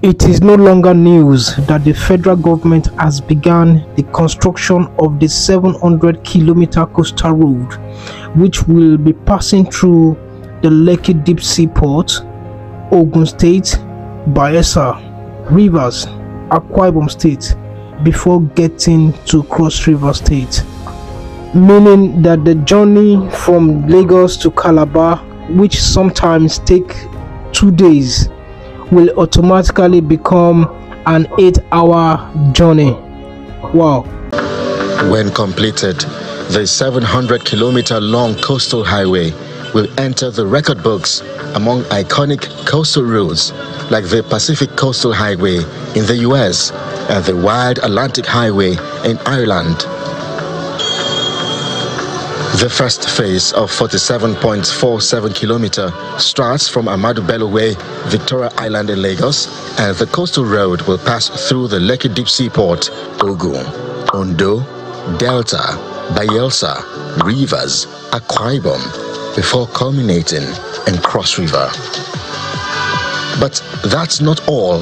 It is no longer news that the federal government has begun the construction of the 700-kilometer coastal road, which will be passing through the Lekki Deep Sea Port, Ogun State, Bayelsa, Rivers, Akwa Ibom State, before getting to Cross River State, meaning that the journey from Lagos to Calabar, which sometimes take 2 days, will automatically become an 8-hour journey. Wow. When completed, the 700-kilometer long coastal highway will enter the record books among iconic coastal routes like the Pacific Coastal Highway in the US and the Wide Atlantic Highway in Ireland. The first phase of 47.47 kilometer starts from Ahmadu Bello Way, Victoria Island in Lagos, and the coastal road will pass through the Lekki Deep Sea Port, Ogun, Ondo, Delta, Bayelsa, Rivers, Akwa Ibom, before culminating in Cross River. But that's not all.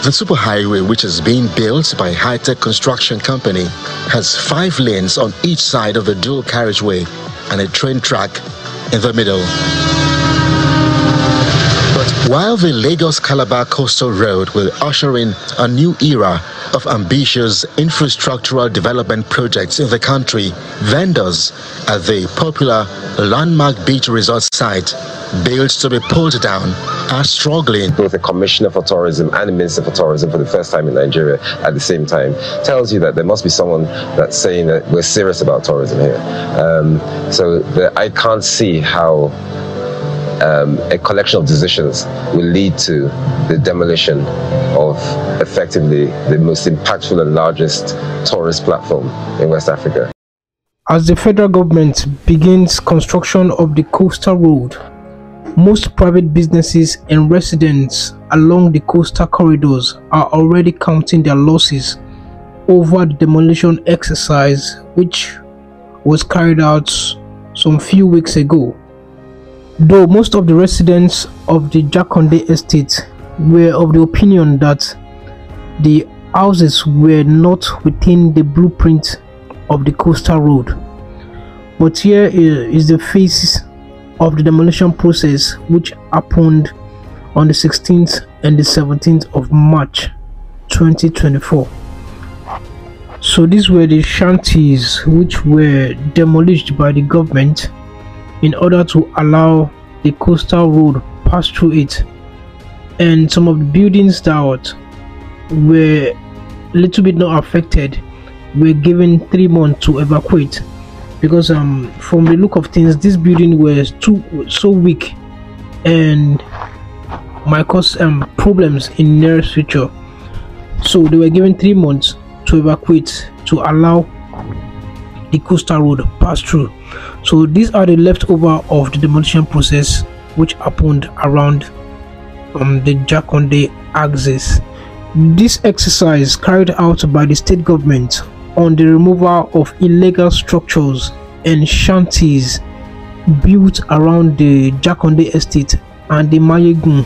The superhighway, which is being built by High-Tech Construction Company, has 5 lanes on each side of the dual carriageway and a train track in the middle. But while the Lagos-Calabar Coastal Road will usher in a new era of ambitious infrastructural development projects in the country, vendors at the popular landmark beach resort site, built to be pulled down, are struggling. Both the Commissioner for Tourism and the Minister for Tourism for the first time in Nigeria at the same time tells you that there must be someone that's saying that we're serious about tourism here. I can't see how a collection of decisions will lead to the demolition of effectively the most impactful and largest tourist platform in West Africa. As the federal government begins construction of the coastal road, most private businesses and residents along the coastal corridors are already counting their losses over the demolition exercise, which was carried out some few weeks ago. Though most of the residents of the Jakonde estate were of the opinion that the houses were not within the blueprint of the coastal road. But here is the phase of the demolition process, which happened on the 16th and the 17th of March 2024. So these were the shanties which were demolished by the government in order to allow the coastal road pass through it, and some of the buildings that were a little bit not affected were given 3 months to evacuate, because from the look of things, this building was so weak and might cause problems in the nearest future. So they were given 3 months to evacuate to allow the coastal road pass through. So these are the leftover of the demolition process which happened around the Jakonde axis. This exercise carried out by the state government on the removal of illegal structures and shanties built around the Jakonde estate and the Mayegun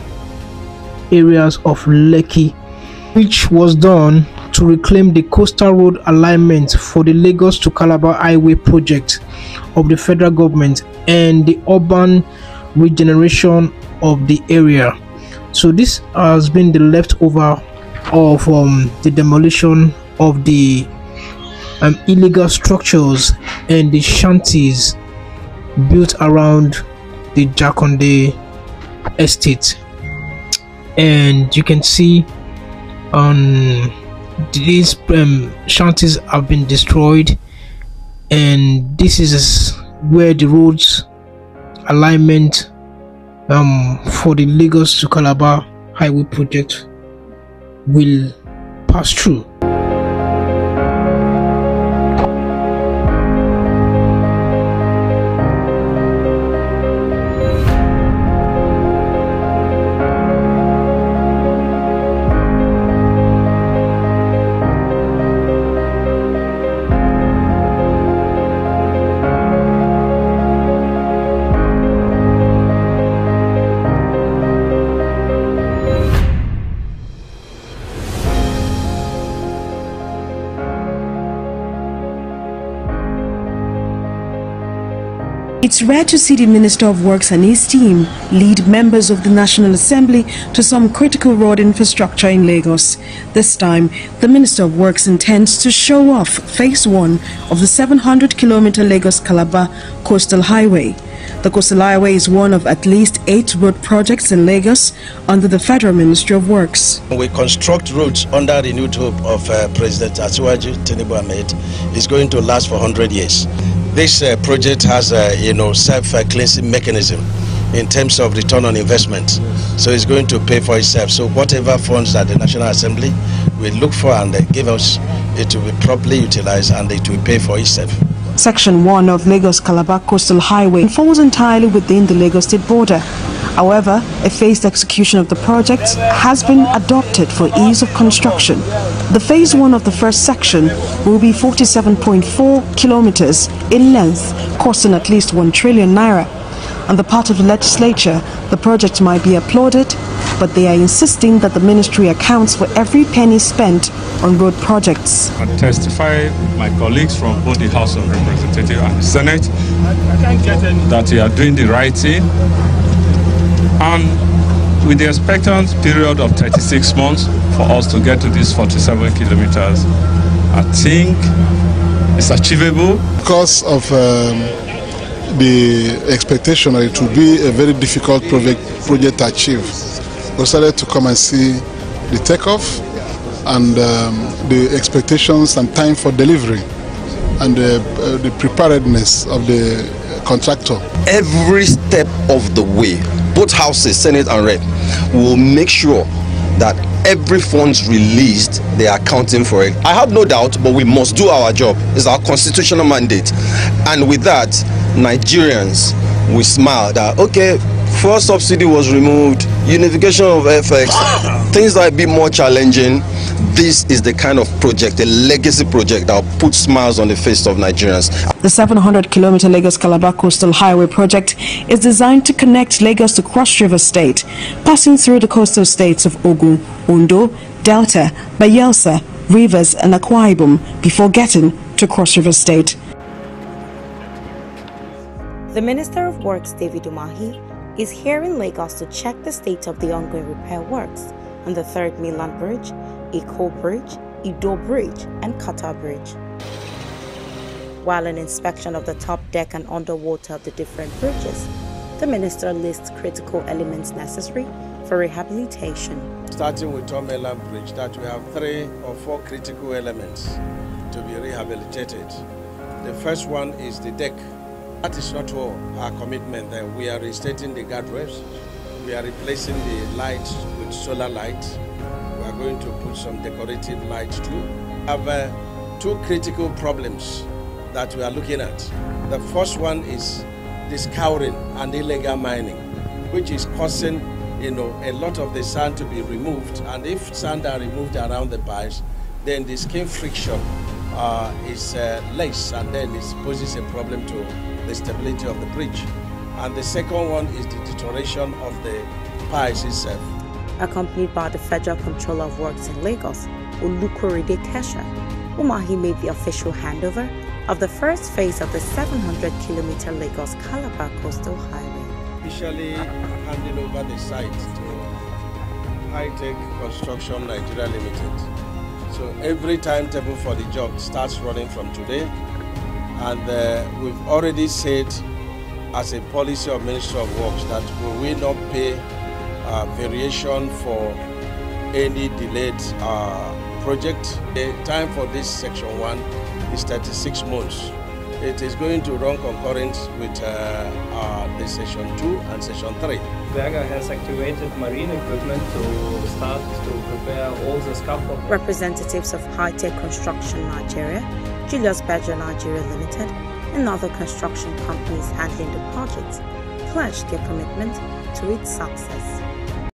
areas of Lekki, which was done to reclaim the coastal road alignment for the Lagos to Calabar Highway project of the federal government and the urban regeneration of the area. So this has been the leftover of the demolition of the illegal structures and the shanties built around the Jakonde estate. And you can see these shanties have been destroyed, and this is where the roads alignment for the Lagos to Calabar highway project will pass through. It's rare to see the Minister of Works and his team lead members of the National Assembly to some critical road infrastructure in Lagos. This time, the Minister of Works intends to show off Phase 1 of the 700-kilometer Lagos-Calabar Coastal Highway. The Coastal Highway is one of at least 8 road projects in Lagos under the Federal Ministry of Works. We construct roads under the renewed hope of President Asiwaju Tinubu Ahmed is going to last for 100 years. This project has a self-cleansing mechanism in terms of return on investment. So it's going to pay for itself. So whatever funds that the National Assembly will look for and give us, it will be properly utilized and it will pay for itself. Section 1 of Lagos-Calabar Coastal Highway falls entirely within the Lagos state border. However, a phased execution of the project has been adopted for ease of construction. The Phase 1 of the first section will be 47.4 kilometers in length, costing at least 1 trillion naira. On the part of the legislature, the project might be applauded, but they are insisting that the ministry accounts for every penny spent on road projects. I testify my colleagues from both the House of Representatives and the Senate that we are doing the right thing. And with the expectant period of 36 months for us to get to these 47 kilometers, I think it's achievable. Because of the expectation that it will be a very difficult project to achieve, we started to come and see the takeoff and the expectations and time for delivery and the preparedness of the contractor. Every step of the way, both houses, Senate and Rep, will make sure that every funds released, they are accounting for it. I have no doubt, but we must do our job. It's our constitutional mandate. And with that, Nigerians will smile that, okay, fuel subsidy was removed, unification of FX, things that are a bit more challenging. This is the kind of project, a legacy project that will put smiles on the face of Nigerians. The 700-kilometer Lagos-Calabar Coastal Highway project is designed to connect Lagos to Cross River State, passing through the coastal states of Ogun, Ondo, Delta, Bayelsa, Rivers and Akwa Ibom before getting to Cross River State. The Minister of Works, David Umahi, is here in Lagos to check the state of the ongoing repair works on the 3rd Mainland Bridge, Eko Bridge, Ido Bridge and Qatar Bridge. While an inspection of the top deck and underwater of the different bridges, the minister lists critical elements necessary for rehabilitation. Starting with Third Mainland Bridge, that we have 3 or 4 critical elements to be rehabilitated. The first one is the deck. That is not all our commitment there. We are restating the guardrails. We are replacing the lights with solar lights. We are going to put some decorative lights too. We have 2 critical problems that we are looking at. The first one is the scouring and illegal mining, which is causing a lot of the sand to be removed. And if sand are removed around the piles, then the skin friction is less, and then it poses a problem to the stability of the bridge. And the second one is the deterioration of the piles itself. Accompanied by the Federal Controller of Works in Lagos, Olukorede Kesha, Umahi made the official handover of the first phase of the 700-kilometer Lagos-Calabar Coastal Highway. Officially handing over the site to High-Tech Construction Nigeria Limited. So every timetable for the job starts running from today. And we've already said, as a policy of Ministry of Works, that we will not pay variation for any delayed project. The time for this Section 1 is 36 months. It is going to run concurrent with the Section 2 and Section 3. Berger has activated marine equipment to start to prepare all the scaffold. Representatives of High-Tech Construction Nigeria, Julius Berger Nigeria Limited, and other construction companies handling the project pledged their commitment to its success.